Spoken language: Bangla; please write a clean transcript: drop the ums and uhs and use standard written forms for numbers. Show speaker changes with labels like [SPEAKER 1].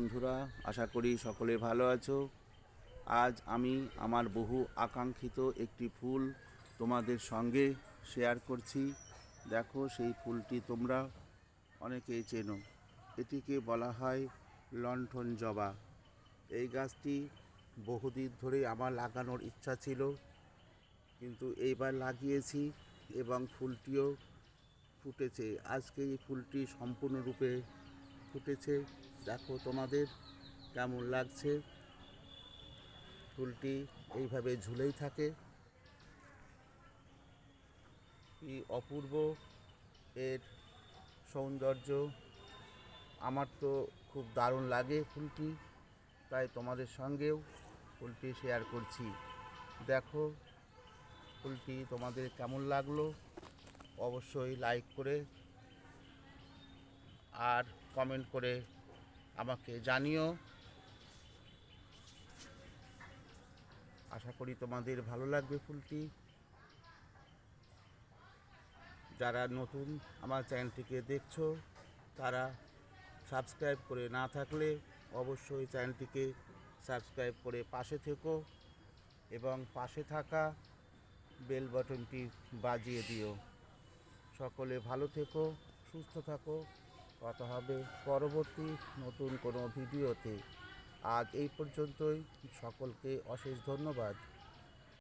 [SPEAKER 1] বন্ধুরা, আশা করি সকলে ভালো আছো। আজ আমি আমার বহু আকাঙ্ক্ষিত একটি ফুল তোমাদের সঙ্গে শেয়ার করছি। দেখো, সেই ফুলটি তোমরা অনেকেই চেনো। এটিকে বলা হয় লণ্ঠন জবা। এই গাছটি বহুদিন ধরে আমার লাগানোর ইচ্ছা ছিল, কিন্তু এইবার লাগিয়েছি এবং ফুলটিও ফুটেছে। আজকে এই ফুলটি সম্পূর্ণরূপে ফুটেছে। দেখো তোমাদের কেমন লাগছে। ফুলটি এইভাবে ঝুলেই থাকে। কি অপূর্ব এর সৌন্দর্য! আমার তো খুব দারুণ লাগে ফুলটি, তাই তোমাদের সঙ্গেও ফুলটি শেয়ার করছি। দেখো ফুলটি তোমাদের কেমন লাগলো অবশ্যই লাইক করে আর কমেন্ট করে আমাকে জানিও। আশা করি তোমাদের ভালো লাগবে ফুলটি। যারা নতুন আমার চ্যানেলটিকে দেখছো তারা সাবস্ক্রাইব করে না থাকলে অবশ্যই চ্যানেলটিকে সাবস্ক্রাইব করে পাশে থেকো এবং পাশে থাকা বেল বাটনটি বাজিয়ে দিও। সকলে ভালো থেকো, সুস্থ থাকো। কথা হবে পরবর্তী নতুন কোনো ভিডিওতে। আজ এই পর্যন্তই। সকলকে অশেষ ধন্যবাদ।